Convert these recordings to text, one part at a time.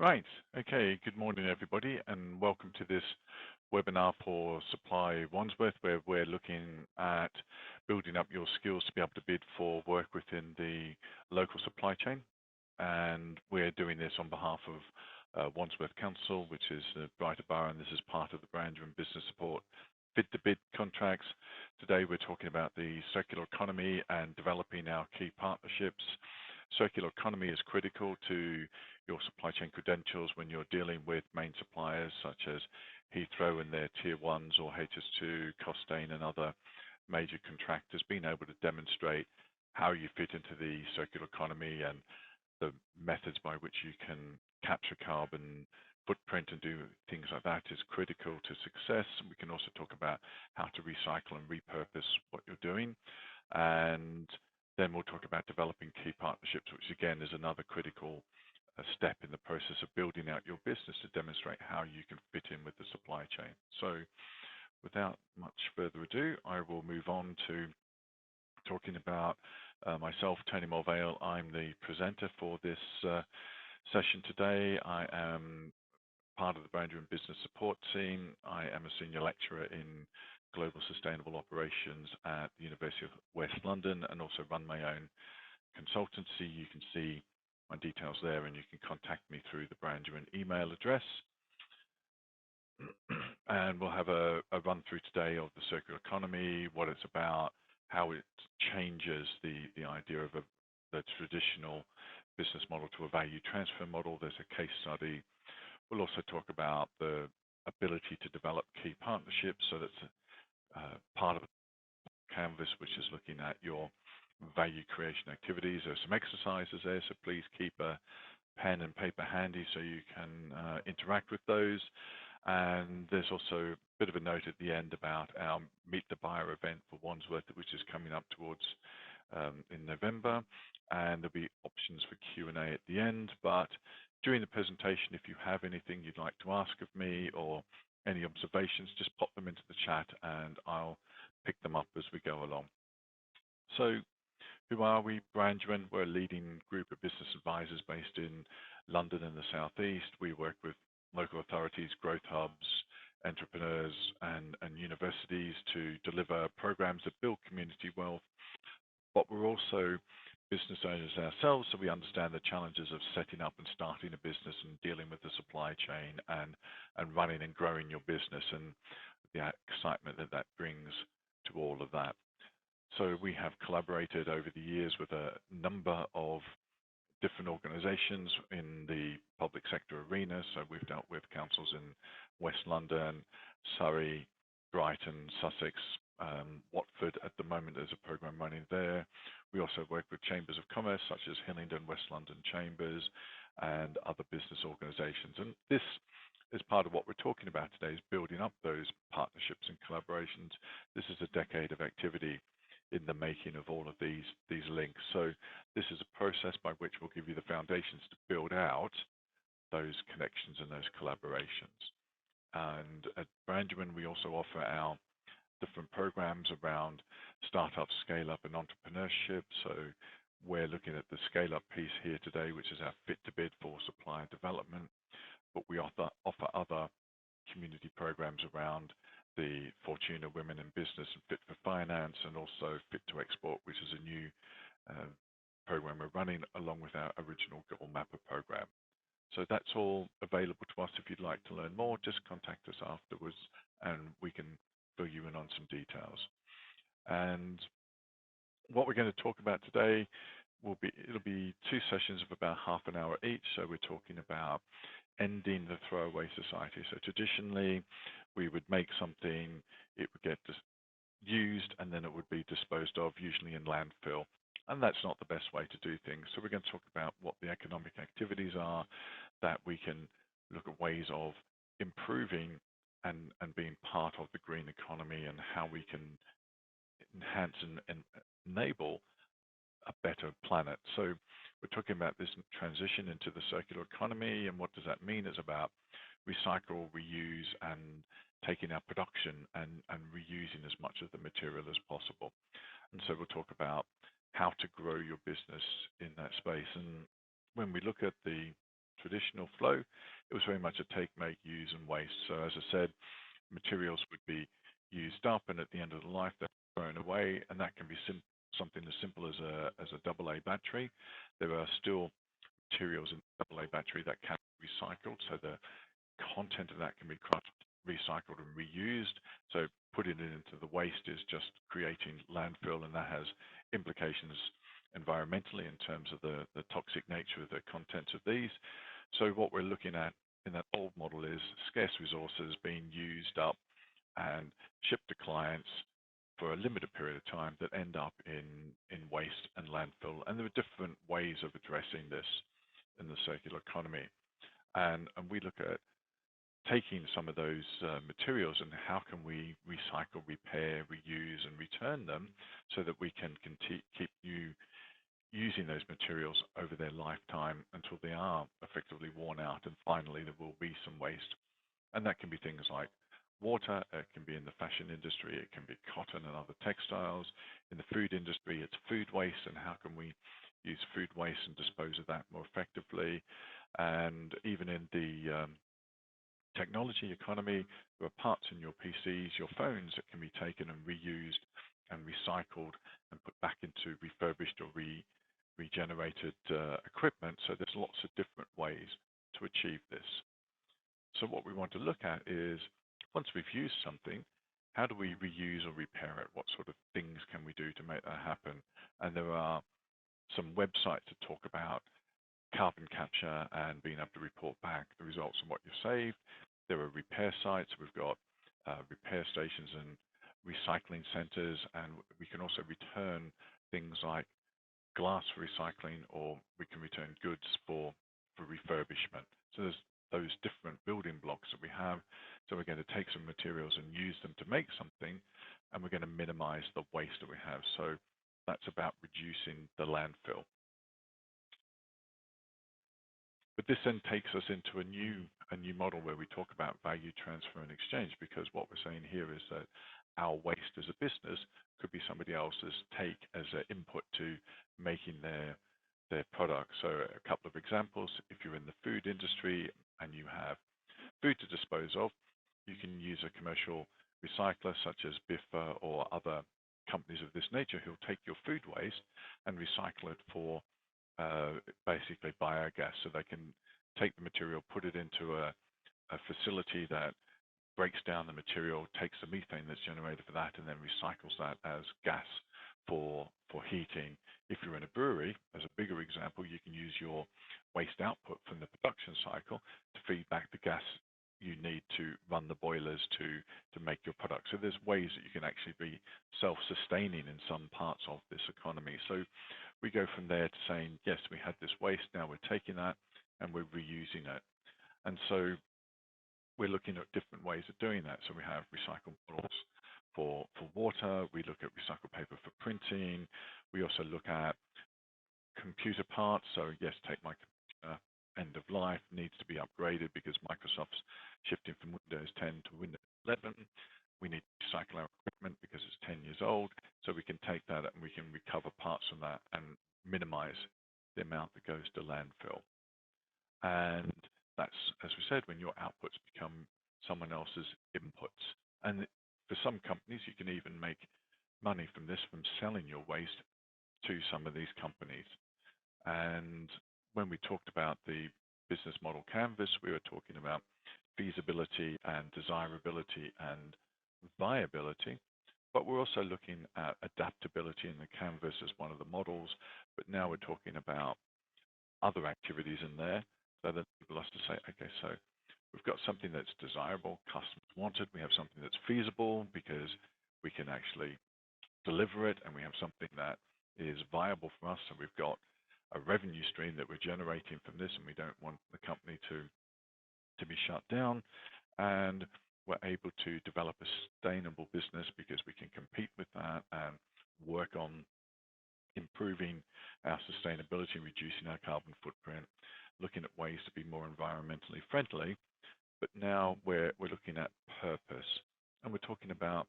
Right. Okay. Good morning, everybody, and welcome to this webinar for Supply Wandsworth, where we're looking at building up your skills to be able to bid for work within the local supply chain. And we're doing this on behalf of Wandsworth Council, which is the Brighter Borough, and this is part of the Brandon and Business Support bid-to-bid contracts. Today, we're talking about the circular economy and developing our key partnerships. Circular economy is critical to your supply chain credentials when you're dealing with main suppliers such as Heathrow and their tier ones, or HS2, Costain and other major contractors, being able to demonstrate how you fit into the circular economy and the methods by which you can capture carbon footprint and do things like that is critical to success. We can also talk about how to recycle and repurpose what you're doing. And then we'll talk about developing key partnerships, which again is another critical step in the process of building out your business to demonstrate how you can fit in with the supply chain. So without much further ado, I will move on to talking about myself, Tony Mulvale. I'm the presenter for this session today. I am part of the Brandon and Business Support team. I am a senior lecturer in Global Sustainable Operations at the University of West London and also run my own consultancy. You can see my details there, and you can contact me through the Brandon email address. And we'll have a run through today of the circular economy, what it's about, how it changes the idea of the traditional business model to a value transfer model. There's a case study. We'll also talk about the ability to develop key partnerships. So that's part of the canvas, which is looking at your value creation activities. There's some exercises there, so please keep a pen and paper handy so you can interact with those. And there's also a bit of a note at the end about our Meet the Buyer event for Wandsworth, which is coming up towards in November. And there'll be options for Q&A at the end. But during the presentation, if you have anything you'd like to ask of me or any observations, just pop them into the chat and I'll pick them up as we go along. So who are we? Brandon, we're a leading group of business advisors based in London and the Southeast. We work with local authorities, growth hubs, entrepreneurs and universities to deliver programs that build community wealth. But we're also business owners ourselves, so we understand the challenges of setting up and starting a business and dealing with the supply chain and running and growing your business and the excitement that brings to all of that. So we have collaborated over the years with a number of different organizations in the public sector arena. So we've dealt with councils in West London, Surrey, Brighton, Sussex, Watford. At the moment, there's a program running there. We also work with chambers of commerce, such as Hillingdon, West London Chambers, and other business organizations. And this is part of what we're talking about today, is building up those partnerships and collaborations. This is a decade of activity in the making of all of these links. So this is a process by which we'll give you the foundations to build out those connections and those collaborations. And at Brandon, we also offer our different programs around startup, scale up and entrepreneurship. So we're looking at the scale up piece here today, which is our fit to bid for supplier development, but we offer other community programs around the Fortuna Women in Business and Fit for Finance, and also Fit to Export, which is a new program we're running along with our original Goal Mapper program. So that's all available to us. If you'd like to learn more, just contact us afterwards and we can fill you in on some details. And what we're going to talk about today it'll be two sessions of about half an hour each. So we're talking about ending the throwaway society. So traditionally, we would make something, it would get used, and then it would be disposed of, usually in landfill. And that's not the best way to do things. So we're going to talk about what the economic activities are that we can look at ways of improving and being part of the green economy, and how we can enhance and enable a better planet. So we're talking about this transition into the circular economy, and what does that mean? It's about recycle, reuse, and taking our production and reusing as much of the material as possible. And so we'll talk about how to grow your business in that space. And when we look at the traditional flow. It was very much a take, make, use, and waste. So as I said, materials would be used up, and at the end of the life, they're thrown away, and that can be something as simple as a AA battery. There are still materials in the AA battery that can be recycled, so the content of that can be crushed, recycled, and reused. So putting it into the waste is just creating landfill, and that has implications environmentally in terms of the toxic nature of the contents of these. So what we're looking at in that old model is scarce resources being used up and shipped to clients for a limited period of time that end up in waste and landfill. And there are different ways of addressing this in the circular economy. And we look at taking some of those materials and how can we recycle, repair, reuse, and return them so that we can keep using those materials over their lifetime until they are effectively worn out, and finally there will be some waste. And that can be things like water, it can be in the fashion industry, it can be cotton and other textiles. In the food industry, it's food waste, and how can we use food waste and dispose of that more effectively. And even in the technology economy, there are parts in your PCs, your phones that can be taken and reused and recycled and put back into refurbished or regenerated equipment. So there's lots of different ways to achieve this. So what we want to look at is, once we've used something, how do we reuse or repair it? What sort of things can we do to make that happen? And there are some websites that talk about carbon capture and being able to report back the results of what you've saved. There are repair sites. We've got repair stations and recycling centers, and we can also return things like glass for recycling, or we can return goods for refurbishment. So there's those different building blocks that we have. So we're going to take some materials and use them to make something, and we're going to minimize the waste that we have. So that's about reducing the landfill. But this then takes us into a new model where we talk about value transfer and exchange, because what we're saying here is that our waste as a business could be somebody else's take as an input to making their product. So a couple of examples: if you're in the food industry and you have food to dispose of, you can use a commercial recycler such as Biffa or other companies of this nature who'll take your food waste and recycle it for basically biogas. So they can take the material, put it into a facility that breaks down the material, takes the methane that's generated for that, and then recycles that as gas for heating. If you're in a brewery, as a bigger example, you can use your waste output from the production cycle to feed back the gas you need to run the boilers to make your product. So there's ways that you can actually be self-sustaining in some parts of this economy. So we go from there to saying, yes, we had this waste, now we're taking that and we're reusing it. And so we're looking at different ways of doing that. So we have recycled bottles for water. We look at recycled paper for printing. We also look at computer parts. So yes, take my computer, end of life, needs to be upgraded because Microsoft's shifting from Windows 10 to Windows 11. We need to recycle our equipment because it's 10 years old. So we can take that and we can recover parts from that and minimize the amount that goes to landfill. And that's, as we said, when your outputs become someone else's inputs. And for some companies, you can even make money from this, from selling your waste to some of these companies. And when we talked about the business model canvas, we were talking about feasibility and desirability and viability. But we're also looking at adaptability in the canvas as one of the models. But now we're talking about other activities in there that enable us to say, okay, so we've got something that's desirable, customers want it. We have something that's feasible because we can actually deliver it, and we have something that is viable for us. So we've got a revenue stream that we're generating from this, and we don't want the company to be shut down. And we're able to develop a sustainable business because we can compete with that and work on improving our sustainability, reducing our carbon footprint, looking at ways to be more environmentally friendly. But now we're looking at purpose, and we're talking about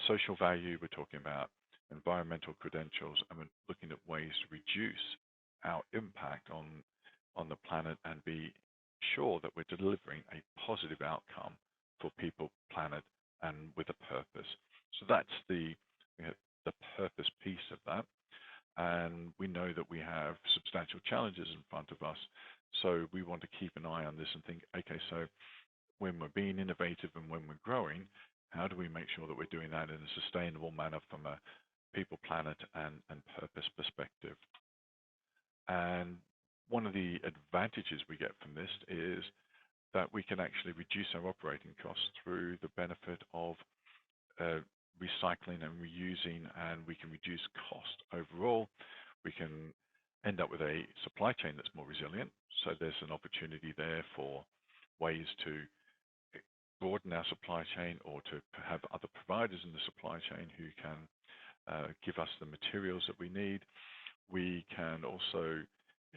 social value, we're talking about environmental credentials, and we're looking at ways to reduce our impact on on the planet and be sure that we're delivering a positive outcome for people, planet, and with a purpose. So that's the purpose piece of that. And we know that we have substantial challenges in front of us. So we want to keep an eye on this and think, okay, so when we're being innovative and when we're growing, how do we make sure that we're doing that in a sustainable manner from a people, planet, and purpose perspective? And one of the advantages we get from this is that we can actually reduce our operating costs through the benefit of uh, recycling and reusing, and we can reduce cost overall. We can end up with a supply chain that's more resilient. So there's an opportunity there for ways to broaden our supply chain or to have other providers in the supply chain who can give us the materials that we need. We can also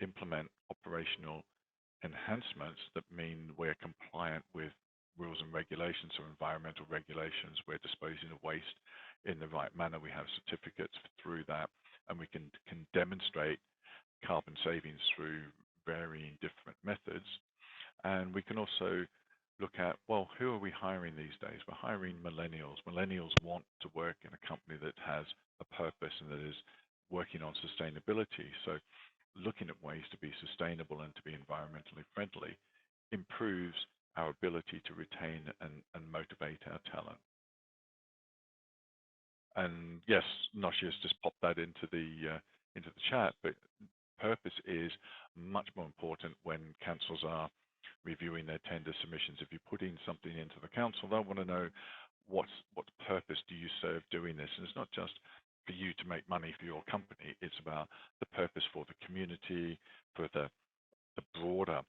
implement operational enhancements that mean we're compliant with rules and regulations or environmental regulations. We're disposing of waste in the right manner. We have certificates through that, and we can demonstrate carbon savings through varying different methods. And we can also look at, well, who are we hiring these days? We're hiring millennials. Millennials want to work in a company that has a purpose and that is working on sustainability. So looking at ways to be sustainable and to be environmentally friendly improves our ability to retain and motivate our talent. And yes, Noshia's just popped that into the chat, but purpose is much more important when councils are reviewing their tender submissions. If you put in something into the council, they want to know what purpose do you serve doing this? And it's not just for you to make money for your company. It's about the purpose for the community, for the broader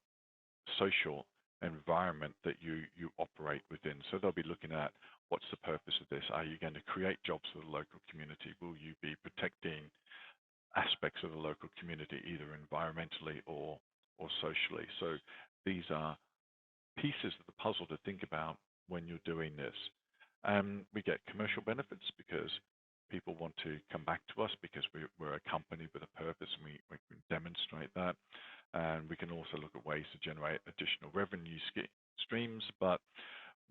social environment that you operate within. So they'll be looking at what's the purpose of this? Are you going to create jobs for the local community? Will you be protecting aspects of the local community, either environmentally or socially? So these are pieces of the puzzle to think about when you're doing this. We get commercial benefits because people want to come back to us because we're a company with a purpose, and we can demonstrate that. And we can also look at ways to generate additional revenue streams. But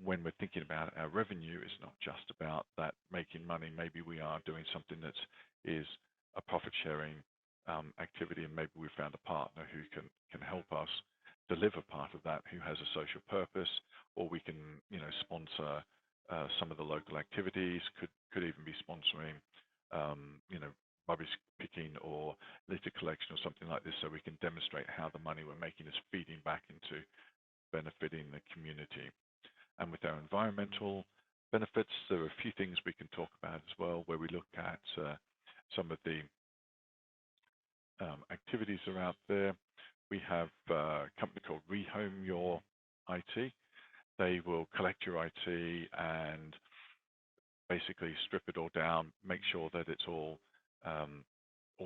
when we're thinking about our revenue, it's not just about that making money. Maybe we are doing something that is a profit sharing activity, and maybe we found a partner who can help us deliver part of that, who has a social purpose, or we can sponsor some of the local activities. Could even be sponsoring rubbish picking or litter collection or something like this, so we can demonstrate how the money we're making is feeding back into benefiting the community. And with our environmental benefits, there are a few things we can talk about as well, where we look at some of the activities that are out there. We have a company called Rehome Your IT. They will collect your IT and basically strip it all down, make sure that it's all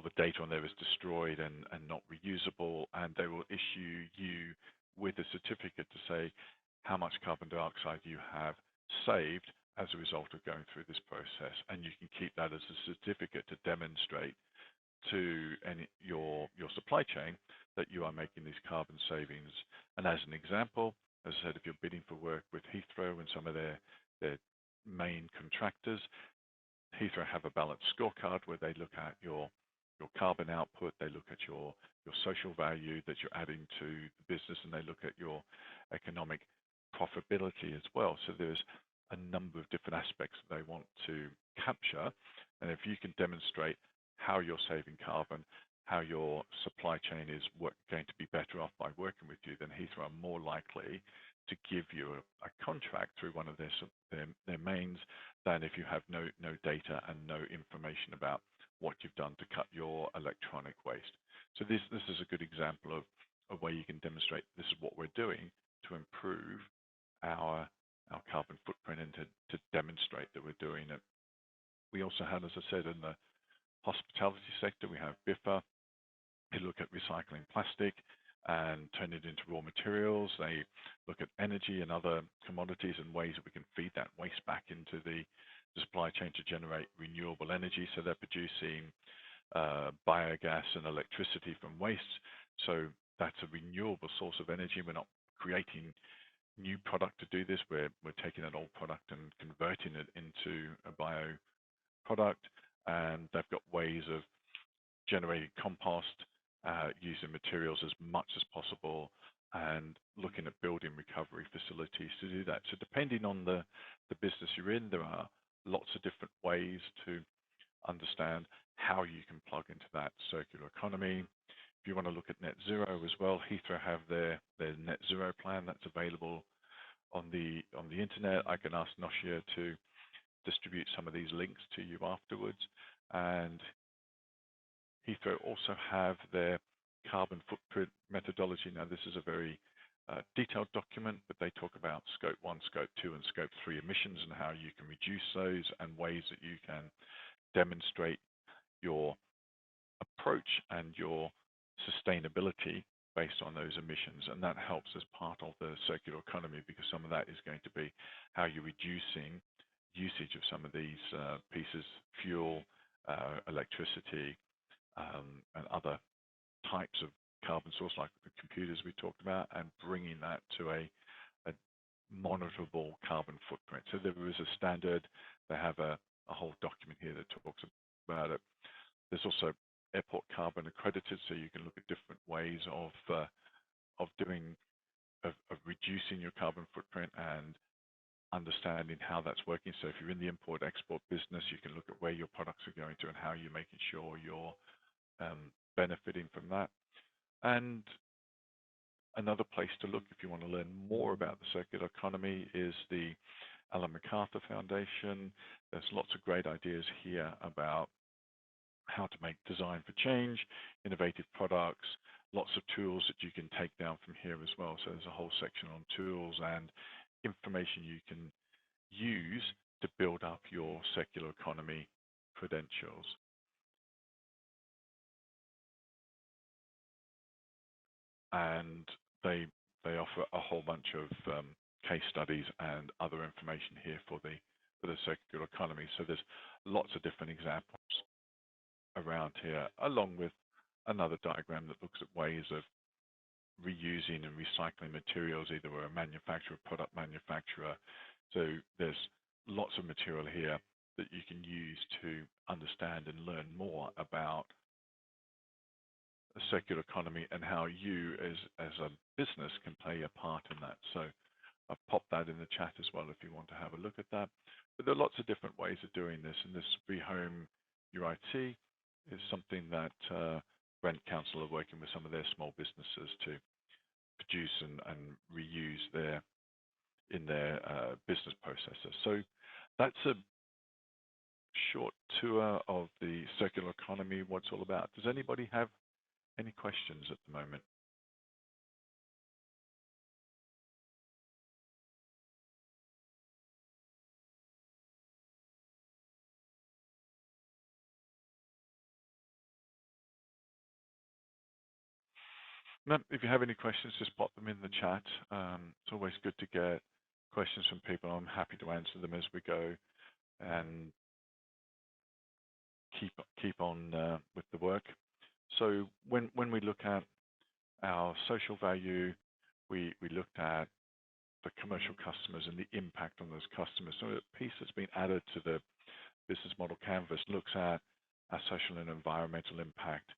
the data on there is destroyed and not reusable, and they will issue you with a certificate to say how much carbon dioxide you have saved as a result of going through this process. And you can keep that as a certificate to demonstrate to your supply chain that you are making these carbon savings. And as an example, as I said, if you're bidding for work with Heathrow and some of their main contractors, Heathrow have a balanced scorecard where they look at your carbon output, they look at your social value that you're adding to the business, and they look at your economic profitability as well. So there's a number of different aspects that they want to capture. And if you can demonstrate how you're saving carbon, how your supply chain is going to be better off by working with you, then Heathrow are more likely to give you a contract through one of their mains than if you have no data and no information about what you've done to cut your electronic waste. So this is a good example of a way you can demonstrate this is what we're doing to improve our carbon footprint and to demonstrate that we're doing it. We also have, as I said, in the hospitality sector, we have BIFA, who look at recycling plastic and turn it into raw materials. They look at energy and other commodities and ways that we can feed that waste back into the supply chain to generate renewable energy. So they're producing biogas and electricity from waste. So that's a renewable source of energy. We're not creating new product to do this. We're taking an old product and converting it into a bio product, and they've got ways of generating compost, using materials as much as possible, and looking at building recovery facilities to do that. So depending on the business you're in, there are lots of different ways to understand how you can plug into that circular economy. If you want to look at net zero as well, Heathrow have their net zero plan that's available on the internet. I can ask Noshia to distribute some of these links to you afterwards. And Heathrow also have their carbon footprint methodology. Now, this is a very detailed document, but they talk about scope 1, scope 2, and scope 3 emissions and how you can reduce those, and ways that you can demonstrate your approach and your sustainability based on those emissions. And that helps as part of the circular economy, because some of that is going to be how you're reducing usage of some of these pieces, fuel, electricity, and other types of carbon source like the computers we talked about, and bringing that to a monitorable carbon footprint. So there is a standard. They have a whole document here that talks about it. There's also airport carbon accredited, so you can look at different ways of reducing your carbon footprint and understanding how that's working. So if you're in the import-export business, you can look at where your products are going to and how you're making sure you're benefiting from that. And another place to look if you want to learn more about the circular economy is the Ellen MacArthur Foundation. There's lots of great ideas here about how to make design for change, innovative products, lots of tools that you can take down from here as well. So there's a whole section on tools and information you can use to build up your circular economy credentials. And they offer a whole bunch of case studies and other information here for the circular economy. So there's lots of different examples around here, along with another diagram that looks at ways of reusing and recycling materials. Either we're a manufacturer, product manufacturer. So there's lots of material here that you can use to understand and learn more about the circular economy and how you as a business can play a part in that. So I've popped that in the chat as well if you want to have a look at that. But there are lots of different ways of doing this, and this Rehome Your IT is something that Brent Council are working with some of their small businesses to produce and reuse in their business processes. So that's a short tour of the circular economy, what it's all about. Does anybody have any questions at the moment? No, if you have any questions, just pop them in the chat. It's always good to get questions from people. I'm happy to answer them as we go and keep on with the work. So when we look at our social value, we looked at the commercial customers and the impact on those customers. So a piece that's been added to the business model canvas looks at our social and environmental impact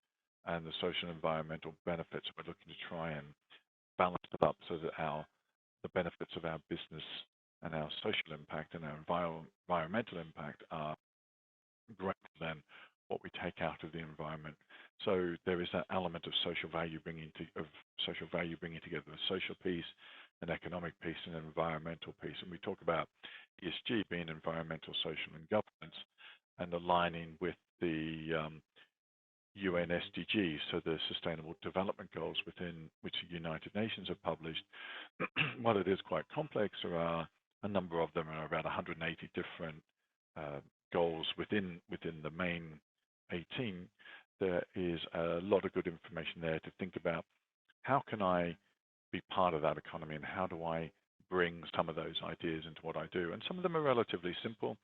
and the social and environmental benefits. We're looking to try and balance it up so that the benefits of our business and our social impact and our environmental impact are greater than what we take out of the environment. So there is that element of social value bringing together the social piece, an economic piece, and an environmental piece. And we talk about ESG being environmental, social, and governance, and aligning with the UN SDGs, so the Sustainable Development Goals within which the United Nations have published. While it is quite complex, there are a number of them, are about 180 different goals within the main 18. There is a lot of good information there to think about how can I be part of that economy and how do I bring some of those ideas into what I do. And some of them are relatively simple.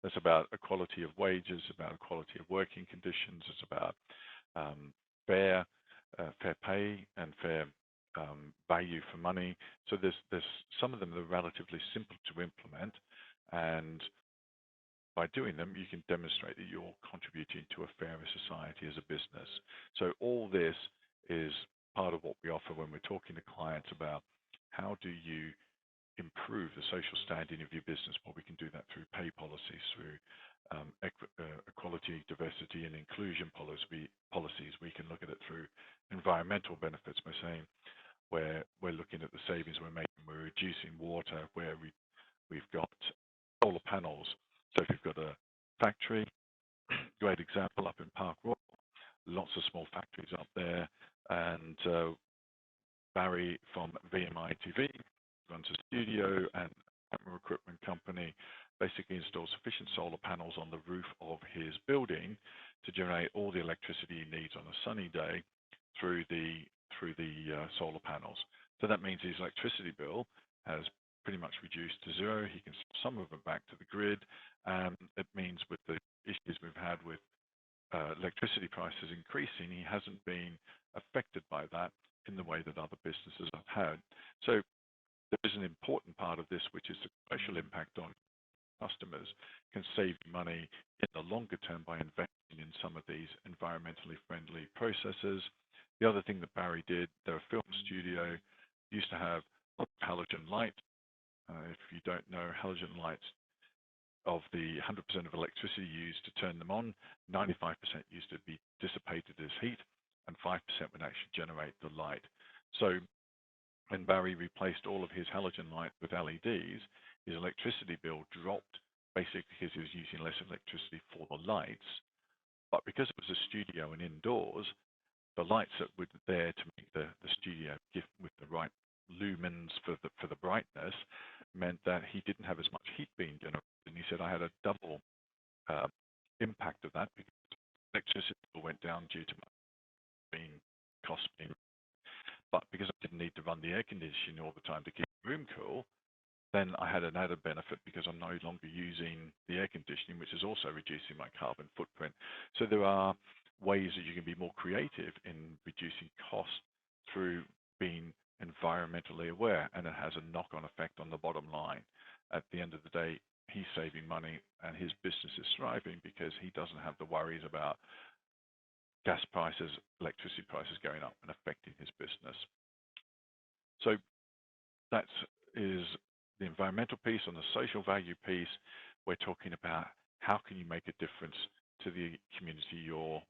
It's about equality of wages, about equality of working conditions. It's about fair fair pay and fair value for money. So there's some of them that are relatively simple to implement, and by doing them, you can demonstrate that you're contributing to a fairer society as a business. So all this is part of what we offer when we're talking to clients about how do you improve the social standing of your business. Well, we can do that through pay policies, through equality, diversity, and inclusion policies. We can look at it through environmental benefits by saying we're looking at the savings we're making. We're reducing water where we've got solar panels. So if you've got a factory, great example up in Park Royal, lots of small factories up there, and Barry from VMI TV runs a studio and camera equipment company, basically installs sufficient solar panels on the roof of his building to generate all the electricity he needs on a sunny day through the solar panels. So that means his electricity bill has pretty much reduced to zero. He can sell some of it back to the grid. It means with the issues we've had with electricity prices increasing, he hasn't been affected by that in the way that other businesses have had. So there is an important part of this, which is the social impact on customers can save money in the longer term by investing in some of these environmentally friendly processes. The other thing that Barry did, they're a film studio, used to have halogen light. If you don't know, halogen lights, of the 100% of electricity used to turn them on, 95% used to be dissipated as heat, and 5% would actually generate the light. So when Barry replaced all of his halogen light with LEDs, his electricity bill dropped basically because he was using less electricity for the lights. But because it was a studio and indoors, the lights that were there to make the studio gift with the right lumens for the brightness meant that he didn't have as much heat being generated. And he said, I had a double impact of that because electricity went down due to being cost being, but because I didn't need to run the air conditioning all the time to keep the room cool, then I had an added benefit because I'm no longer using the air conditioning, which is also reducing my carbon footprint. So there are ways that you can be more creative in reducing costs through being environmentally aware, and it has a knock-on effect on the bottom line. At the end of the day, he's saving money and his business is thriving because he doesn't have the worries about gas prices, electricity prices going up and affecting his business. So that is the environmental piece. On the social value piece, we're talking about how can you make a difference to the community you're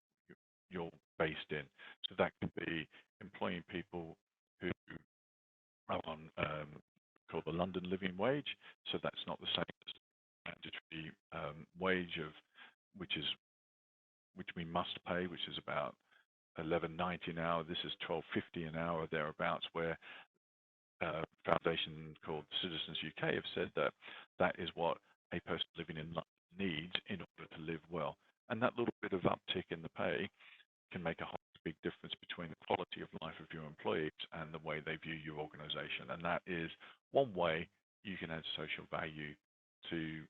based in. So that can be employing people who are on called the London living wage. So that's not the same as mandatory wage of which we must pay, which is about $11.90 an hour. This is $12.50 an hour thereabouts, where foundation called Citizens UK have said that that is what a person living in London needs in order to live well. And that little bit of uptick in the pay can make a big difference between the quality of life of your employees and the way they view your organization. And that is one way you can add social value to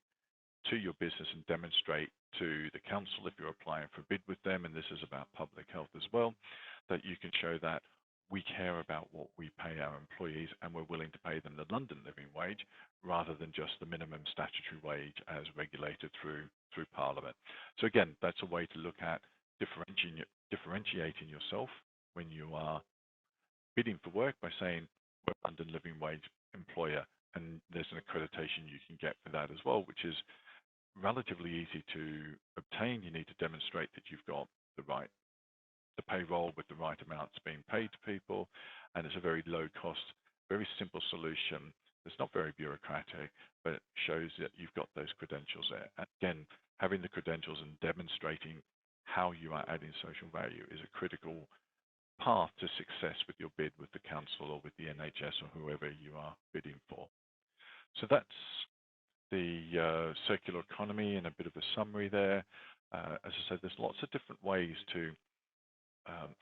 your business and demonstrate to the council if you're applying for a bid with them, and this is about public health as well, that you can show that we care about what we pay our employees and we're willing to pay them the London living wage rather than just the minimum statutory wage as regulated through Parliament. So again, that's a way to look at differentiating yourself when you are bidding for work by saying we're a London living wage employer, and there's an accreditation you can get for that as well, which is relatively easy to obtain. You need to demonstrate that you've got the payroll with the right amounts being paid to people, and it's a very low cost, very simple solution. It's not very bureaucratic, but it shows that you've got those credentials there. And again, having the credentials and demonstrating how you are adding social value is a critical path to success with your bid with the council or with the NHS or whoever you are bidding for. So that's the circular economy and a bit of a summary there. As I said, there's lots of different ways to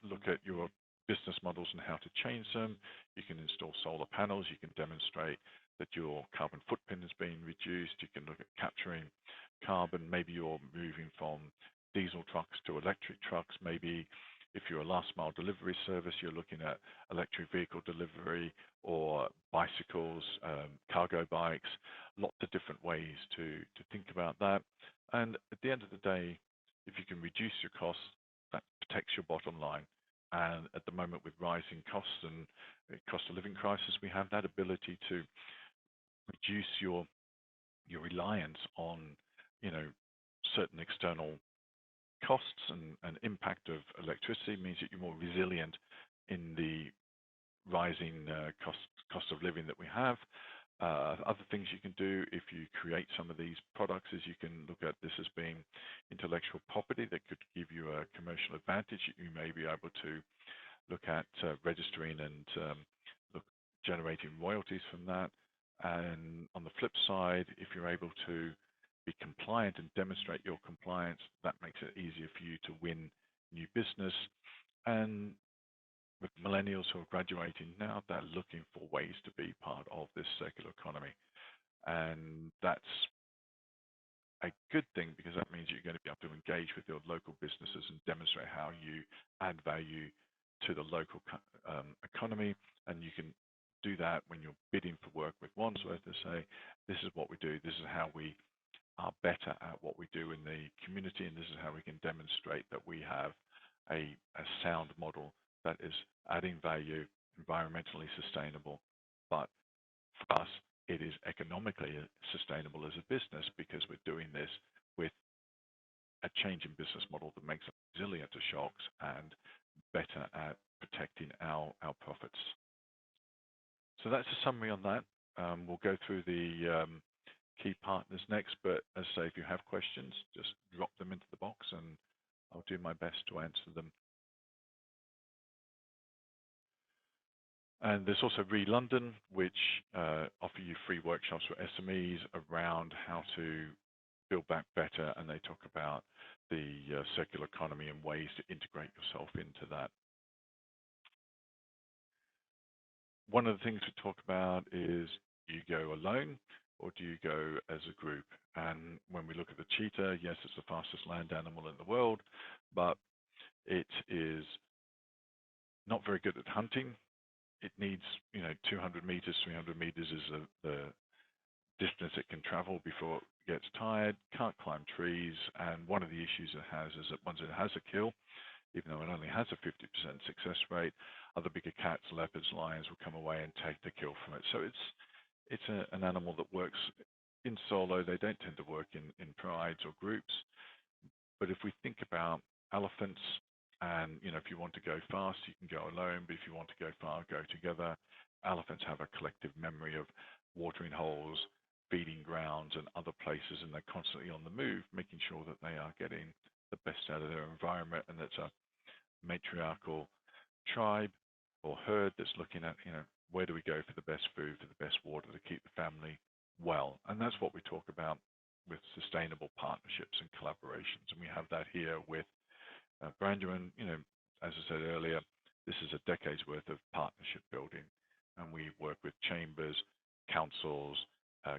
look at your business models and how to change them. You can install solar panels. You can demonstrate that your carbon footprint is being reduced. You can look at capturing carbon. Maybe you're moving from diesel trucks to electric trucks. Maybe If you're a last mile delivery service, you're looking at electric vehicle delivery or bicycles, cargo bikes, lots of different ways to think about that. And at the end of the day, if you can reduce your costs, that protects your bottom line. And at the moment, with rising costs and cost of living crisis, we have that ability to reduce your reliance on, you know, certain external costs and impact of electricity means that you're more resilient in the rising cost of living that we have. Other things you can do if you create some of these products is you can look at this as being intellectual property that could give you a commercial advantage. You may be able to look at registering and look generating royalties from that. And on the flip side, if you're able to be compliant and demonstrate your compliance, that makes it easier for you to win new business. And with millennials who are graduating now, they're looking for ways to be part of this circular economy. And that's a good thing because that means you're going to be able to engage with your local businesses and demonstrate how you add value to the local economy. And you can do that when you're bidding for work with Wandsworth to say, this is what we do, this is how we are better at what we do in the community, and this is how we can demonstrate that we have a sound model that is adding value, environmentally sustainable, but for us, it is economically sustainable as a business because we're doing this with a change in business model that makes us resilient to shocks and better at protecting our profits. So that's a summary on that. We'll go through the key partners next, but as I say, if you have questions, just drop them into the box and I'll do my best to answer them. And there's also London, which offer you free workshops for SMEs around how to build back better, and they talk about the circular economy and ways to integrate yourself into that. One of the things we talk about is, do you go alone or do you go as a group? And when we look at the cheetah, yes, it's the fastest land animal in the world, but it is not very good at hunting. It needs, 200 meters, 300 meters is the distance it can travel before it gets tired, can't climb trees, and one of the issues it has is that once it has a kill, even though it only has a 50% success rate, other bigger cats, leopards, lions will come away and take the kill from it. So it's an animal that works in solo. They don't tend to work in prides or groups. But if we think about elephants, and if you want to go fast, you can go alone. But if you want to go far, go together. Elephants have a collective memory of watering holes, feeding grounds, and other places, and they're constantly on the move, making sure that they are getting the best out of their environment, and that's a matriarchal tribe or herd that's looking at, where do we go for the best food, for the best water to keep the family well. And that's what we talk about with sustainable partnerships and collaborations. And we have that here with Brandon. As I said earlier, this is a decade's worth of partnership building. And we work with chambers, councils,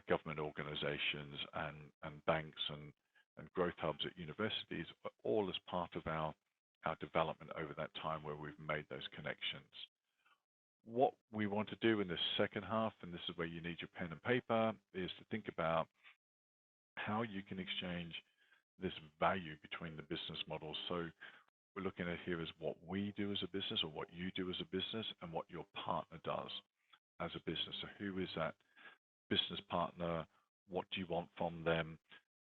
government organizations, and banks and growth hubs at universities, all as part of our development over that time where we've made those connections. What we want to do in this second half, and this is where you need your pen and paper, is to think about how you can exchange this value between the business models. So we're looking at here is what we do as a business, or what you do as a business, and what your partner does as a business. So who is that business partner? What do you want from them?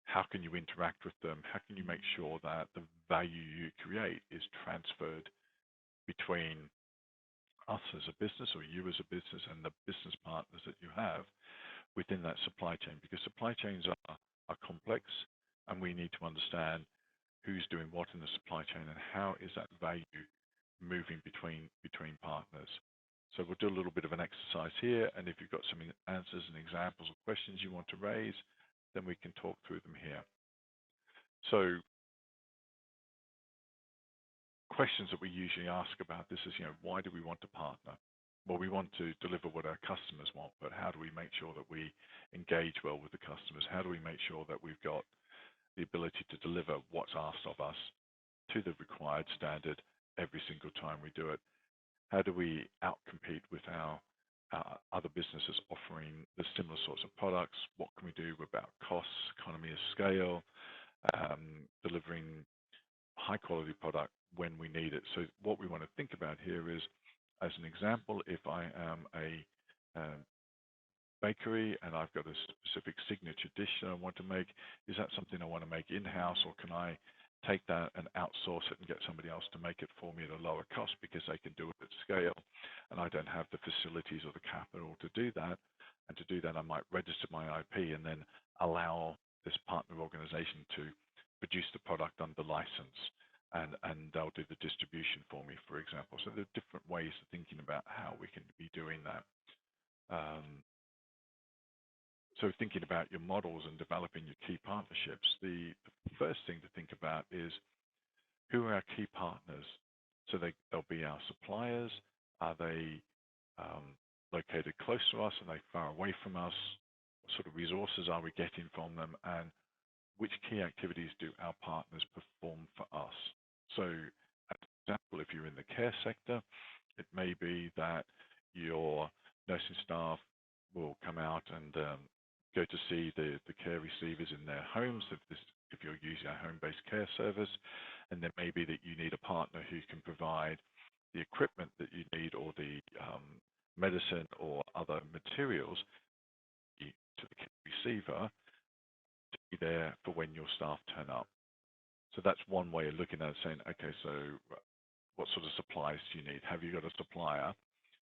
How can you interact with them? How can you make sure that the value you create is transferred between us as a business, or you as a business, and the business partners that you have within that supply chain? Because supply chains are complex, and we need to understand who's doing what in the supply chain and how is that value moving between partners. So we'll do a little bit of an exercise here, and if you've got some answers and examples or questions you want to raise, then we can talk through them here. So questions that we usually ask about this is, why do we want to partner? Well, we want to deliver what our customers want, but how do we make sure that we engage well with the customers? How do we make sure that we've got the ability to deliver what's asked of us to the required standard every single time we do it? How do we outcompete with our other businesses offering the similar sorts of products? What can we do about costs, economy of scale, delivering high quality product when we need it? So what we want to think about here is, as an example, if I am a bakery and I've got a specific signature dish that I want to make, is that something I want to make in-house, or can I take that and outsource it and get somebody else to make it for me at a lower cost because they can do it at scale and I don't have the facilities or the capital to do that? And to do that, I might register my IP and then allow this partner organization to produce the product under license, and they'll do the distribution for me, for example. So there are different ways of thinking about how we can be doing that. So thinking about your models and developing your key partnerships, the first thing to think about is, who are our key partners? So they'll be our suppliers. Are they located close to us? Are they far away from us? What sort of resources are we getting from them? And which key activities do our partners perform for us? So, as an example, if you're in the care sector, it may be that your nursing staff will come out and go to see the care receivers in their homes if you're using a home-based care service, and then maybe that you need a partner who can provide the equipment that you need, or the medicine or other materials to the care receiver to be there for when your staff turn up. So that's one way of looking at it, saying, okay, so what sort of supplies do you need? Have you got a supplier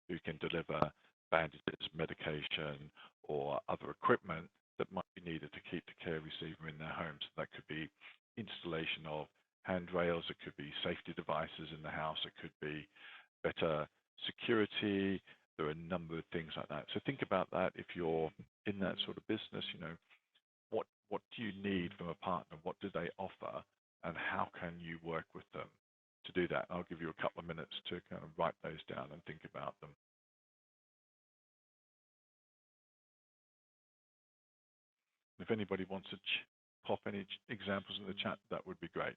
who can deliver bandages, medication, or other equipment that might be needed to keep the care receiver in their homes? So that could be installation of handrails, it could be safety devices in the house, it could be better security. There are a number of things like that. So think about that if you're in that sort of business. What do you need from a partner? What do they offer? And how can you work with them to do that? I'll give you a couple of minutes to kind of write those down and think about them. If anybody wants to pop any examples in the chat, that would be great.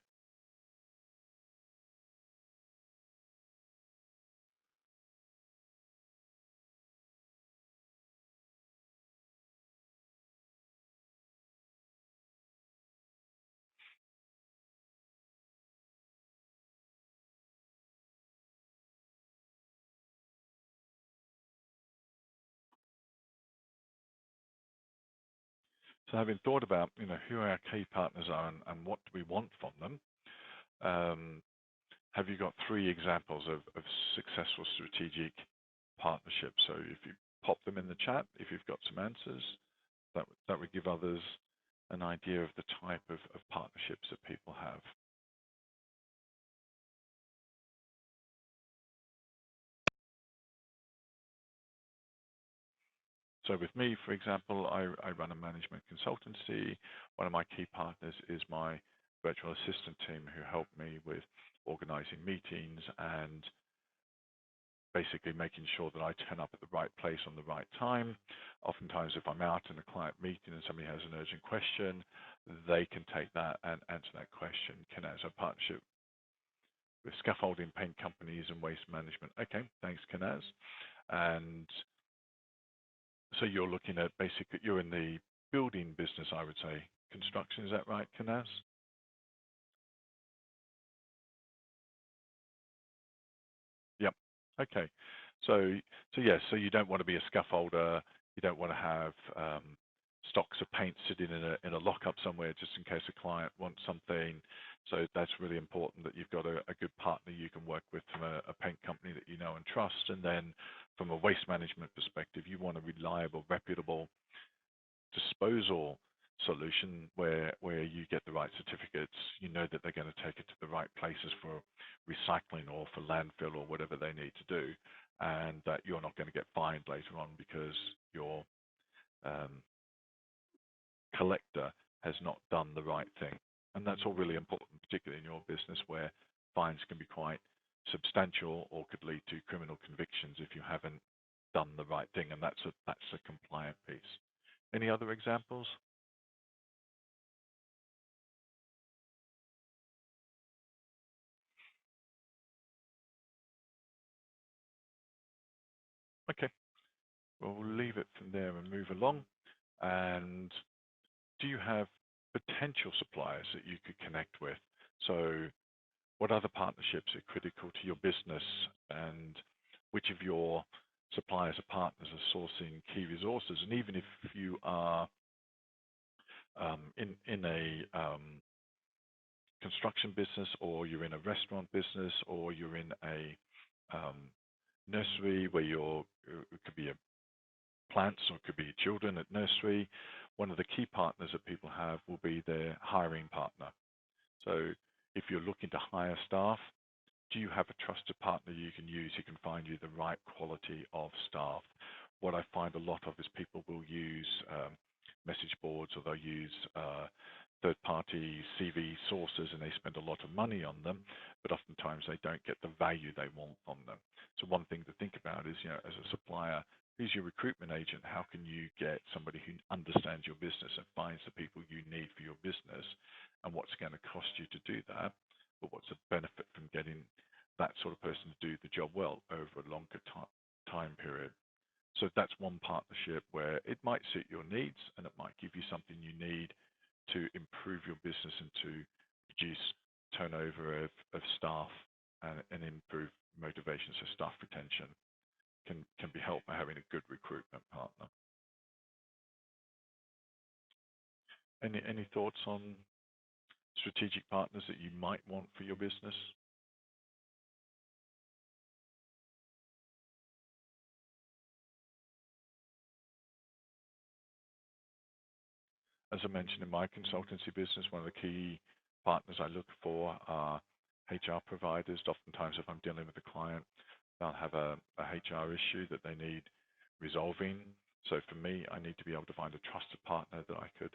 So having thought about, who our key partners are and what do we want from them, have you got 3 examples of successful strategic partnerships? So if you pop them in the chat, if you've got some answers, that would give others an idea of the type of partnerships that people have. So with me, for example, I run a management consultancy. One of my key partners is my virtual assistant team, who help me with organizing meetings and basically making sure that I turn up at the right place on the right time. Oftentimes, if I'm out in a client meeting and somebody has an urgent question, they can take that and answer that question. Kenaz, a partnership with scaffolding, paint companies, and waste management. Okay, thanks, Kenaz. And so you're looking at, basically, you're in the building business, I would say. Construction, is that right, Kenaz? Yep. Okay. So yes, so you don't want to be a scaffolder. You don't want to have stocks of paint sitting in a lockup somewhere just in case a client wants something. So that's really important, that you've got a good partner you can work with from a paint company that you know and trust. And then from a waste management perspective, you want a reliable, reputable disposal solution where you get the right certificates. You know that they're going to take it to the right places for recycling or for landfill or whatever they need to do, and that you're not going to get fined later on because your collector has not done the right thing. And that's all really important, particularly in your business, where fines can be quite substantial or could lead to criminal convictions if you haven't done the right thing. And that's a compliant piece. Any other examples? Well, we'll leave it from there and move along. And do you have potential suppliers that you could connect with? So what other partnerships are critical to your business, and which of your suppliers or partners are sourcing key resources? And even if you are in a construction business, or you're in a restaurant business, or you're in a um, nursery where it could be a plants or it could be children at nursery, one of the key partners that people have will be their hiring partner. So if you're looking to hire staff, do you have a trusted partner you can use who can find you the right quality of staff? What I find a lot of is people will use message boards, or they'll use third-party CV sources, and they spend a lot of money on them, but oftentimes they don't get the value they want from them. So one thing to think about is, as a supplier, who's your recruitment agent? How can you get somebody who understands your business and finds the people you need for your business, and what's it going to cost you to do that? But what's the benefit from getting that sort of person to do the job well over a longer time period? So that's one partnership where it might suit your needs, and it might give you something you need to improve your business and to reduce turnover of staff, and improve motivation, so staff retention can be helped by having a good recruitment partner. Any thoughts on strategic partners that you might want for your business? As I mentioned, in my consultancy business, one of the key partners I look for are HR providers. Oftentimes, if I'm dealing with a client, they'll have a HR issue that they need resolving. So for me, I need to be able to find a trusted partner that I could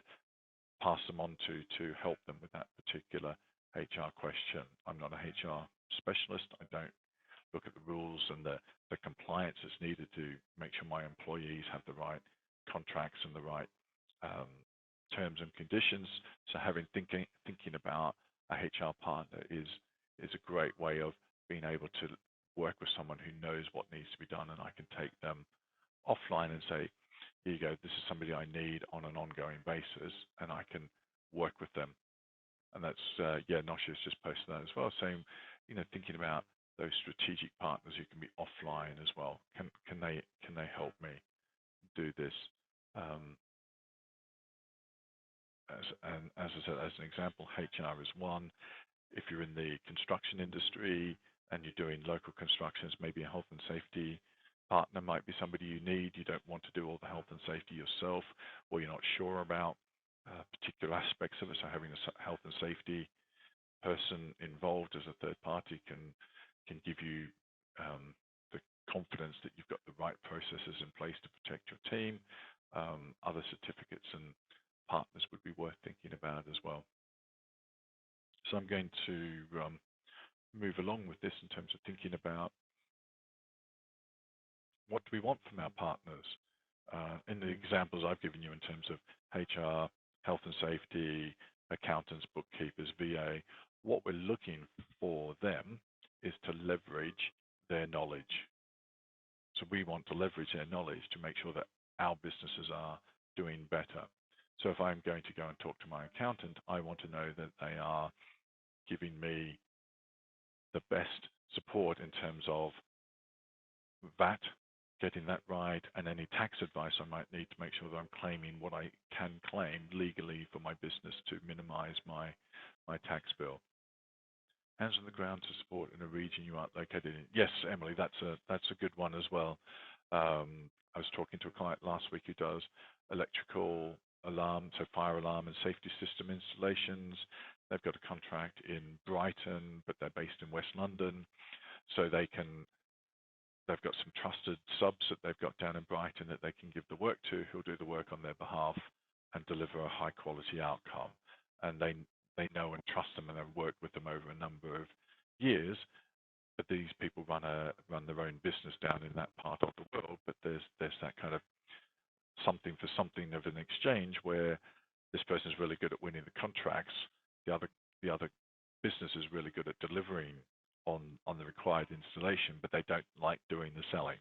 pass them on to help them with that particular HR question. I'm not a HR specialist. I don't look at the rules and the compliance that's needed to make sure my employees have the right contracts and the right um, terms and conditions. So thinking about a HR partner is a great way of being able to work with someone who knows what needs to be done, and I can take them offline and say, here you go, this is somebody I need on an ongoing basis, and I can work with them. And that's Noshi's just posted that as well, saying, thinking about those strategic partners who can be offline as well. Can they help me do this? As I said, as an example, HR is one. If you're in the construction industry and you're doing local constructions, maybe a health and safety partner might be somebody you need. You don't want to do all the health and safety yourself, or you're not sure about particular aspects of it. So having a health and safety person involved as a third party can give you the confidence that you've got the right processes in place to protect your team. Other certificates and partners would be worth thinking about as well. So I'm going to move along with this in terms of thinking about what do we want from our partners. In the examples I've given you in terms of HR, health and safety, accountants, bookkeepers, VA, what we're looking for them is to leverage their knowledge. So we want to leverage their knowledge to make sure that our businesses are doing better. So if I'm going to go and talk to my accountant, I want to know that they are giving me the best support in terms of VAT, getting that right, and any tax advice I might need to make sure that I'm claiming what I can claim legally for my business to minimize my tax bill. Hands on the ground to support in a region you aren't located in. Yes, Emily, that's a good one as well. I was talking to a client last week who does electrical alarm, so fire alarm and safety system installations. They've got a contract in Brighton, but they're based in West London, so they've got some trusted subs that they've got down in Brighton that they can give the work to, who'll do the work on their behalf and deliver a high quality outcome. And they know and trust them, and have worked with them over a number of years. But these people run their own business down in that part of the world. But there's that kind of something for something of an exchange where this person is really good at winning the contracts. The other business is really good at delivering on the required installation, but they don't like doing the selling.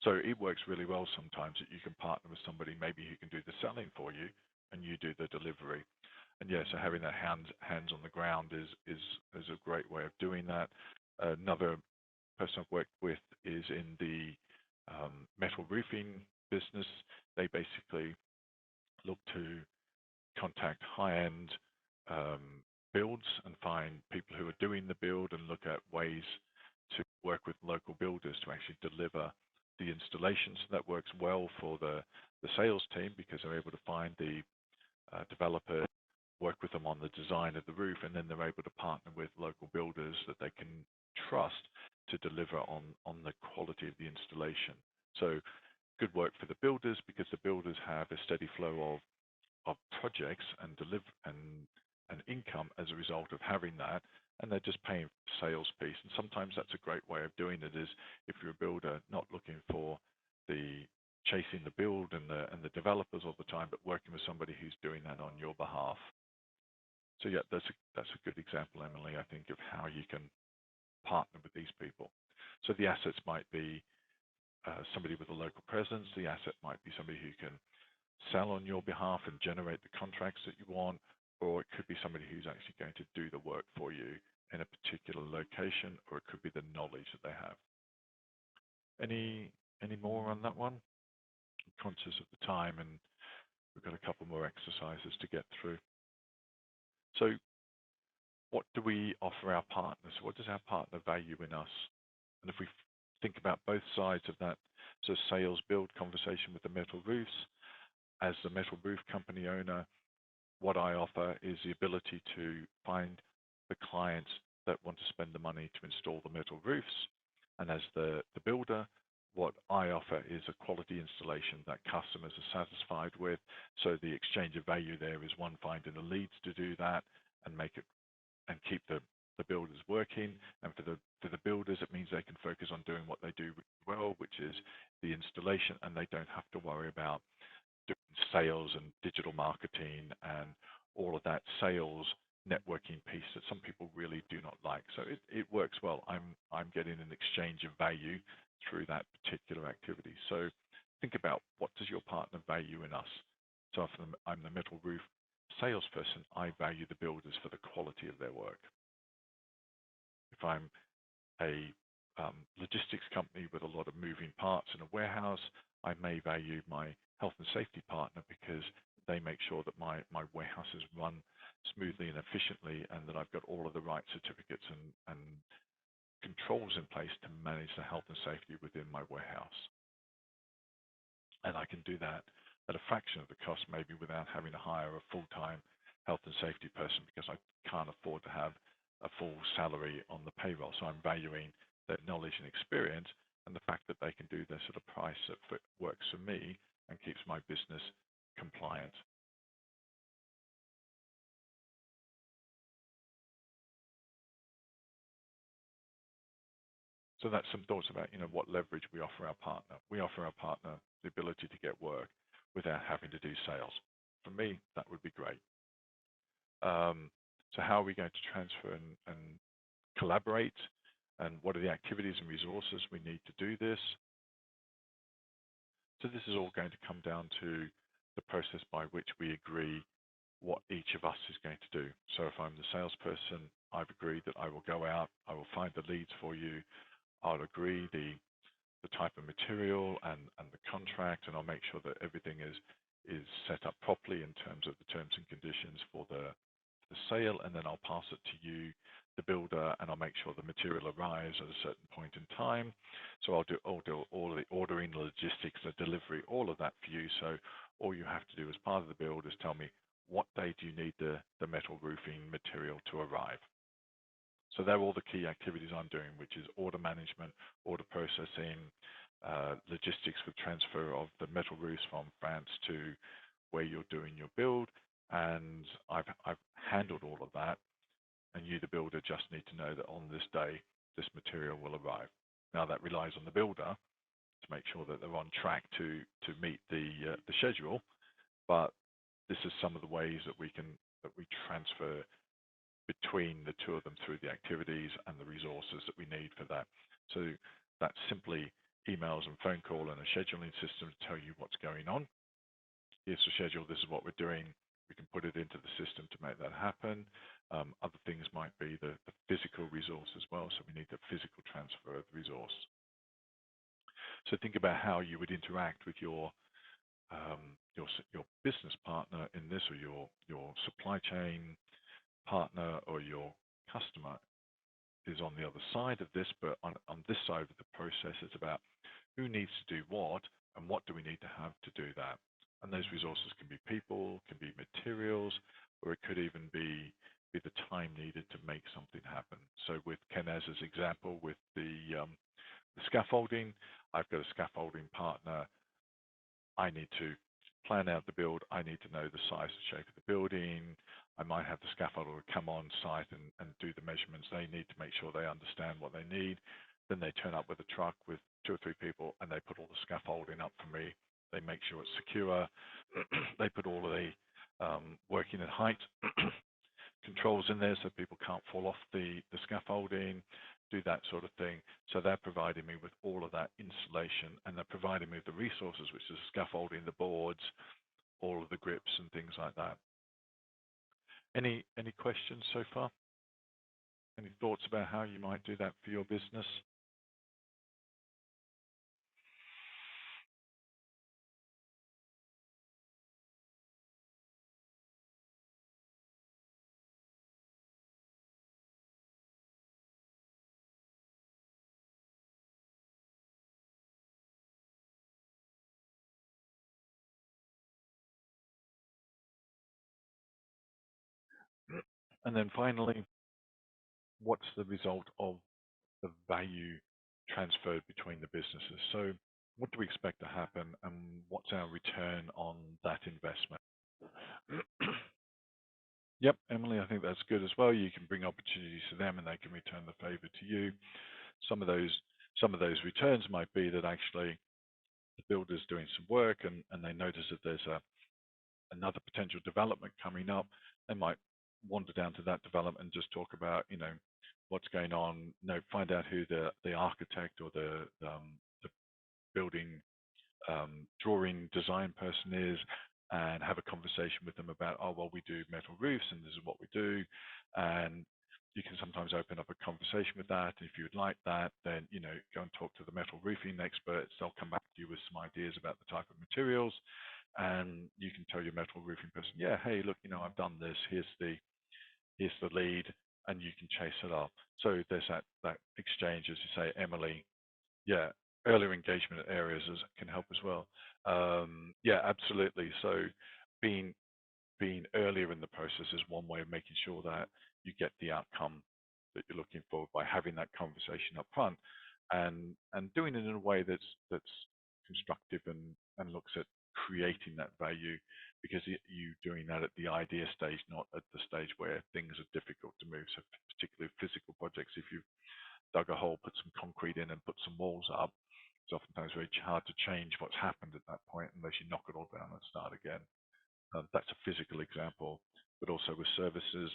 So it works really well sometimes that you can partner with somebody maybe who can do the selling for you and you do the delivery. And yeah, so having that hands on the ground is a great way of doing that. Another person I've worked with is in the metal roofing business. They basically look to contact high-end builds and find people who are doing the build and look at ways to work with local builders to actually deliver the installations. That works well for the sales team because they're able to find the developer, work with them on the design of the roof, and then they're able to partner with local builders that they can trust to deliver on the quality of the installation. So good work for the builders because the builders have a steady flow of projects and income as a result of having that, and they're just paying for the sales piece. And sometimes that's a great way of doing it is if you're a builder not looking for the chasing the build and the developers all the time, but working with somebody who's doing that on your behalf. So yeah, that's a good example, Emily, I think, of how you can partner with these people. So the assets might be somebody with a local presence. The asset might be somebody who can sell on your behalf and generate the contracts that you want, or it could be somebody who's actually going to do the work for you in a particular location, or it could be the knowledge that they have. Any more on that one? I'm conscious of the time, and we've got a couple more exercises to get through. So what do we offer our partners? What does our partner value in us? And if we think about both sides of that, so sales build conversation with the metal roofs, as the metal roof company owner, what I offer is the ability to find the clients that want to spend the money to install the metal roofs. And as the builder, what I offer is a quality installation that customers are satisfied with. So the exchange of value there is one, finding the leads to do that and make it and keep the builders working. And for the builders, it means they can focus on doing what they do well, which is the installation, and they don't have to worry about doing sales and digital marketing and all of that sales networking piece that some people really do not like. So it works well. I'm getting an exchange of value through that particular activity. So think about, what does your partner value in us? So if I'm the metal roof salesperson, I value the builders for the quality of their work. If I'm a logistics company with a lot of moving parts in a warehouse, I may value my health and safety partner because they make sure that my warehouses run smoothly and efficiently, and that I've got all of the right certificates and controls in place to manage the health and safety within my warehouse. And I can do that at a fraction of the cost, maybe without having to hire a full-time health and safety person, because I can't afford to have a full salary on the payroll. So I'm valuing their knowledge and experience and the fact that they can do this at a price that works for me and keeps my business compliant. So that's some thoughts about, what leverage we offer our partner. We offer our partner the ability to get work without having to do sales. For me, that would be great. So how are we going to transfer and collaborate, and what are the activities and resources we need to do this? So this is all going to come down to the process by which we agree what each of us is going to do. So if I'm the salesperson, I've agreed that I will go out, I will find the leads for you, I'll agree the type of material and the contract, and I'll make sure that everything is set up properly in terms of the terms and conditions for the sale, and then I'll pass it to you, the builder, and I'll make sure the material arrives at a certain point in time. So I'll do all of the ordering, the logistics, the delivery, all of that for you. So all you have to do as part of the build is tell me, what day do you need the metal roofing material to arrive? So they're all the key activities I'm doing, which is order management, order processing, logistics with transfer of the metal roofs from France to where you're doing your build. And I've handled all of that, and you, the builder, just need to know that on this day, this material will arrive. Now that relies on the builder to make sure that they're on track to meet the schedule, but this is some of the ways that we transfer between the two of them through the activities and the resources that we need for that. So that's simply emails and phone call and a scheduling system to tell you what's going on. Here's the schedule. This is what we're doing. We can put it into the system to make that happen. Other things might be the physical resource as well. So we need the physical transfer of the resource. So think about how you would interact with your business partner in this, or your supply chain partner, or your customer is on the other side of this. But on this side of the process, it's about who needs to do what and what do we need to have to do that. And those resources can be people, can be materials, or it could even be the time needed to make something happen. So with Kenez's example, with the scaffolding, I've got a scaffolding partner. I need to plan out the build. I need to know the size and shape of the building. I might have the scaffolder come on site and do the measurements they need to make sure they understand what they need. Then they turn up with a truck with 2 or 3 people and they put all the scaffolding up for me. They make sure it's secure. They put all of the working at height controls in there so people can't fall off the scaffolding, do that sort of thing. So they're providing me with all of that installation, and they're providing me with the resources, which is scaffolding, the boards, all of the grips and things like that. Any questions so far? Any thoughts about how you might do that for your business? And then finally, what's the result of the value transferred between the businesses? So what do we expect to happen, and what's our return on that investment? Yep, Emily, I think that's good as well. You can bring opportunities to them and they can return the favor to you. Some of those returns might be that actually the builder's doing some work and they notice that there's another potential development coming up. They might wander down to that development and just talk about, what's going on, find out who the architect or the building drawing design person is, and have a conversation with them about, oh, well, we do metal roofs and this is what we do. And you can sometimes open up a conversation with that. If you would like that, then, go and talk to the metal roofing experts. They'll come back to you with some ideas about the type of materials. And you can tell your metal roofing person, yeah, hey, look, I've done this. Here's the lead, and you can chase it up. So there's that exchange, as you say, Emily. Yeah, earlier engagement areas can help as well. Yeah, absolutely. So being earlier in the process is one way of making sure that you get the outcome that you're looking for by having that conversation up front, and doing it in a way that's constructive and looks at creating that value, because you doing that at the idea stage, not at the stage where things are difficult to move. So particularly physical projects, if you've dug a hole, put some concrete in and put some walls up, it's oftentimes very hard to change what's happened at that point unless you knock it all down and start again. That's a physical example, but also with services,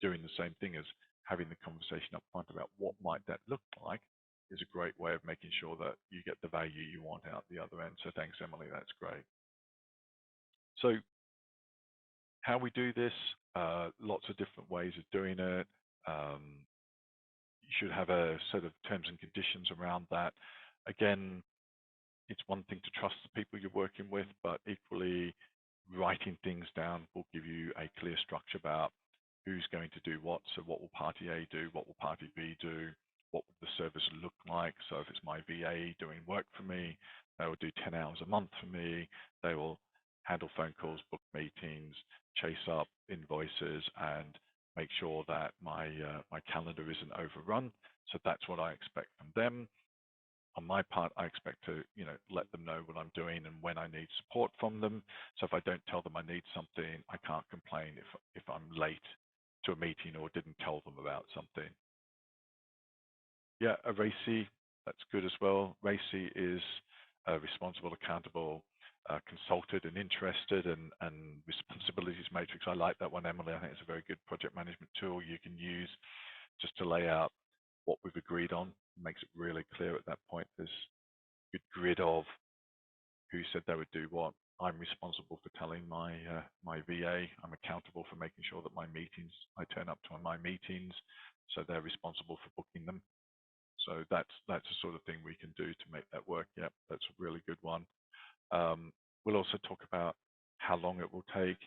doing the same thing as having the conversation up front about what might that look like is a great way of making sure that you get the value you want out the other end. So thanks, Emily. That's great. So how we do this, lots of different ways of doing it. You should have a set of terms and conditions around that. Again, it's one thing to trust the people you're working with, but equally writing things down will give you a clear structure about who's going to do what. So what will party A do? What will party B do? What will the service look like? So if it's my VA doing work for me, they will do 10 hours a month for me. They will handle phone calls, book meetings, chase up invoices, and make sure that my calendar isn't overrun. So that's what I expect from them. On my part, I expect to, let them know what I'm doing and when I need support from them. So if I don't tell them I need something, I can't complain if I'm late to a meeting or didn't tell them about something. Yeah, a RACI, that's good as well. RACI is responsible, accountable, consulted and interested, and responsibilities matrix. I like that one, Emily. I think it's a very good project management tool you can use just to lay out what we've agreed on. It makes it really clear at that point. good grid of who said they would do what. I'm responsible for telling my VA. I'm accountable for making sure that I turn up to my meetings, so they're responsible for booking them. So that's the sort of thing we can do to make that work. Yep, that's a really good one. We'll also talk about how long it will take.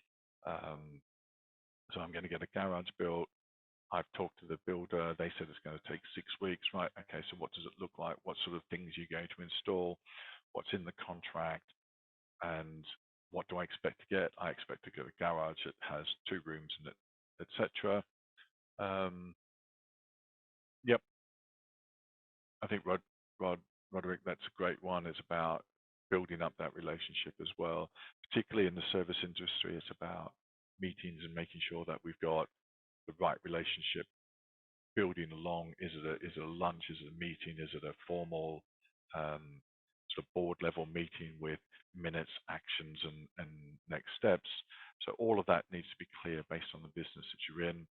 So I'm going to get a garage built. I've talked to the builder. They said it's going to take 6 weeks, right? Okay, so what does it look like? What sort of things are you going to install? What's in the contract? And what do I expect to get? I expect to get a garage that has 2 rooms in it, etc. Yep, I think Roderick, that's a great one. It's about building up that relationship as well, particularly in the service industry. It's about meetings and making sure that we've got the right relationship building along. Is it a lunch? Is it a meeting? Is it a formal sort of board level meeting with minutes, actions, and next steps? So all of that needs to be clear based on the business that you're in.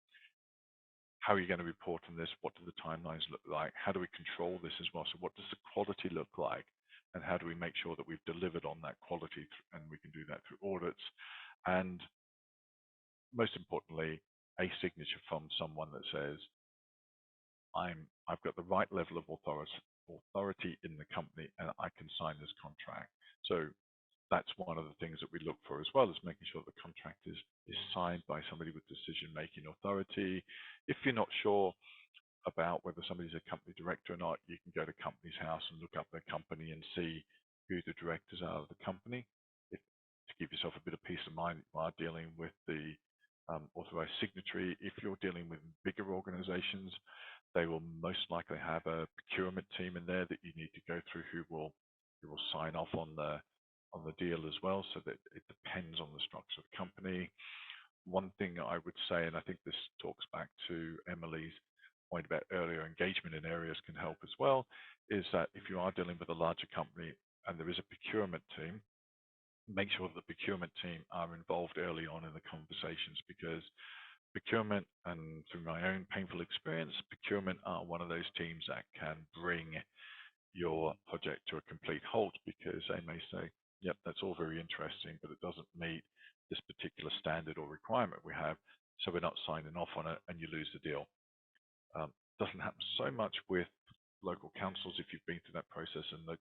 How are you going to report on this? What do the timelines look like? How do we control this as well? So what does the quality look like? And how do we make sure that we've delivered on that quality? And we can do that through audits. And most importantly, a signature from someone that says, I've got the right level of authority in the company and I can sign this contract. So that's one of the things that we look for, as well as making sure the contract is signed by somebody with decision-making authority. If you're not sure about whether somebody's a company director or not, you can go to Companies House and look up their company and see who the directors are of the company. To give yourself a bit of peace of mind that you are dealing with the authorized signatory. If you're dealing with bigger organizations, they will most likely have a procurement team in there that you need to go through who will sign off on the deal as well, so that it depends on the structure of the company. One thing I would say, and I think this talks back to Emily's point about earlier engagement in areas can help as well, is that if you are dealing with a larger company and there is a procurement team, make sure that the procurement team are involved early on in the conversations, because procurement, and through my own painful experience, procurement are one of those teams that can bring your project to a complete halt, because they may say, yep, that's all very interesting, but it doesn't meet this particular standard or requirement we have, so we're not signing off on it, and you lose the deal. Doesn't happen so much with local councils if you've been through that process and the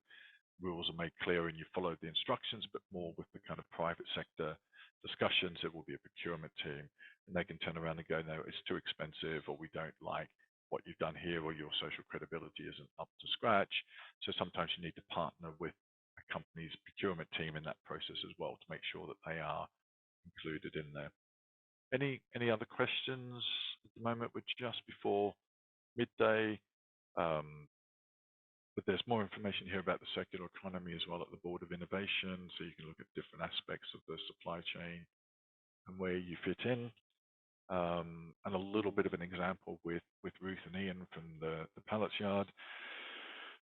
rules are made clear and you followed the instructions, but more with the kind of private sector discussions, it will be a procurement team, and they can turn around and go, no, it's too expensive, or we don't like what you've done here, or your social credibility isn't up to scratch. So sometimes you need to partner with a company's procurement team in that process as well to make sure that they are included in there. Any other questions at the moment? We're just before midday. But there's more information here about the circular economy as well at the Board of Innovation, so you can look at different aspects of the supply chain and where you fit in. And a little bit of an example with Ruth and Ian from the pallets yard.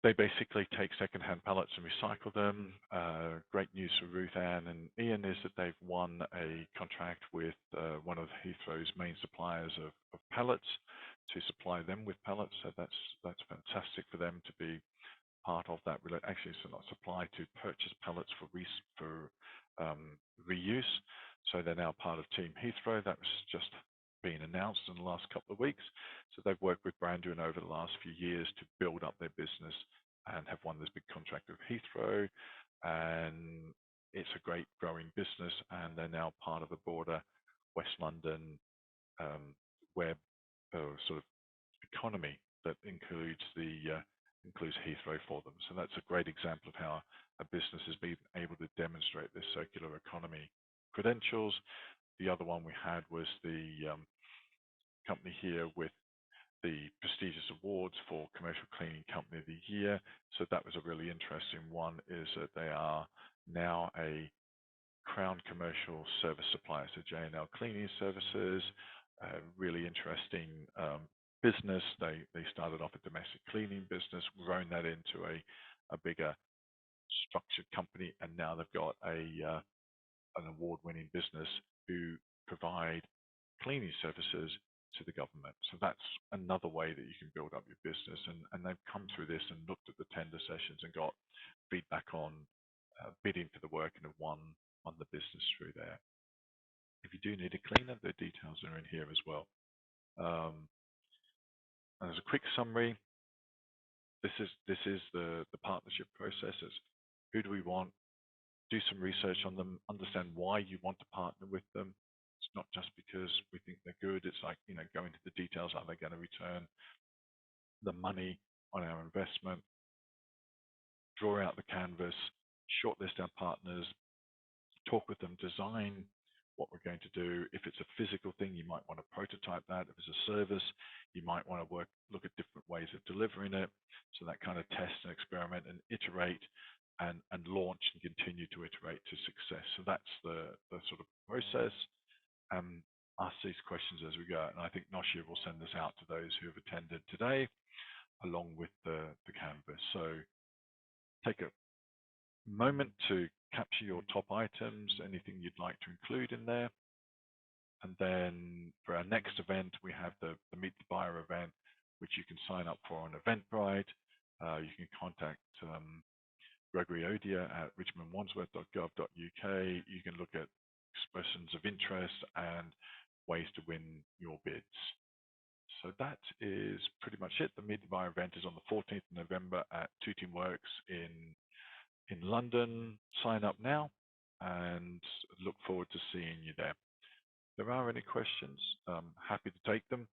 They basically take secondhand pallets and recycle them. Great news for Ruth Ann and Ian is that they've won a contract with one of Heathrow's main suppliers of pallets to supply them with pallets. So that's fantastic for them to be part of that. Actually, so not supply, to purchase pallets for reuse. So they're now part of Team Heathrow. That was just been announced in the last couple of weeks. So they've worked with Brandon over the last few years to build up their business and have won this big contract with Heathrow. And it's a great growing business, and they're now part of a broader West London web sort of economy that includes Heathrow for them. So that's a great example of how a business has been able to demonstrate this circular economy credentials. The other one we had was the company here with the prestigious awards for Commercial Cleaning Company of the Year. So that was a really interesting one, is that they are now a Crown Commercial Service supplier, so J&L Cleaning Services. Really interesting business. They started off a domestic cleaning business, grown that into a bigger structured company, and now they've got an award-winning business who provide cleaning services to the government. So that's another way that you can build up your business. And they've come through this and looked at the tender sessions and got feedback on bidding for the work and have won the business through there. If you do need a cleaner, the details are in here as well. And as a quick summary, this is the partnership processes. Who do we want? Do some research on them, understand why you want to partner with them. It's not just because we think they're good. It's like, go into the details. Are they going to return the money on our investment? Draw out the canvas, shortlist our partners, talk with them, design what we're going to do. If it's a physical thing, you might want to prototype that. If it's a service, you might want to look at different ways of delivering it. So that kind of test and experiment and iterate and launch and continue to iterate to success. So that's the sort of process. Ask these questions as we go. And I think Noshir will send this out to those who have attended today, along with the canvas. So take a moment to capture your top items, anything you'd like to include in there. And then for our next event, we have the Meet the Buyer event, which you can sign up for on Eventbrite. You can contact Gregory Odia at richmondwandsworth.gov.uk. You can look at expressions of interest and ways to win your bids. So that is pretty much it. The Meet the Buyer event is on the 14th of November at Tooting Works in London. Sign up now and look forward to seeing you there. If there are any questions, I'm happy to take them.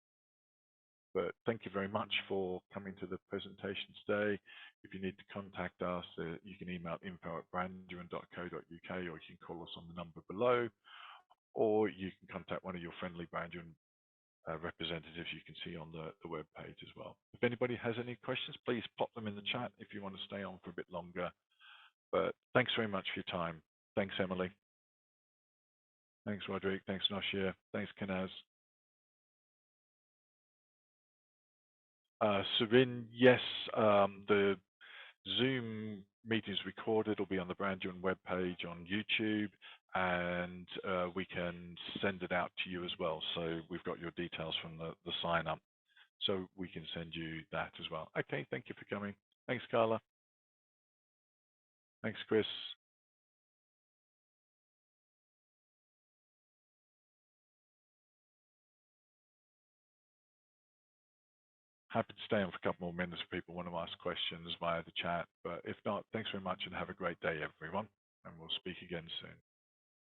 But thank you very much for coming to the presentation today. If you need to contact us, you can email info@branduan.co.uk, or you can call us on the number below, or you can contact one of your friendly Branduan representatives you can see on the web page as well. If anybody has any questions, please pop them in the chat if you want to stay on for a bit longer. But thanks very much for your time. Thanks, Emily. Thanks, Roderick. Thanks, Noshir. Thanks, Kanaz. Surin, yes, the Zoom meeting is recorded. It'll be on the Branduan webpage on YouTube, and we can send it out to you as well. So we've got your details from the sign up, so we can send you that as well. Okay, thank you for coming. Thanks, Carla. Thanks, Chris. Happy to stay on for a couple more minutes if people want to ask questions via the chat. But if not, thanks very much and have a great day, everyone. And we'll speak again soon.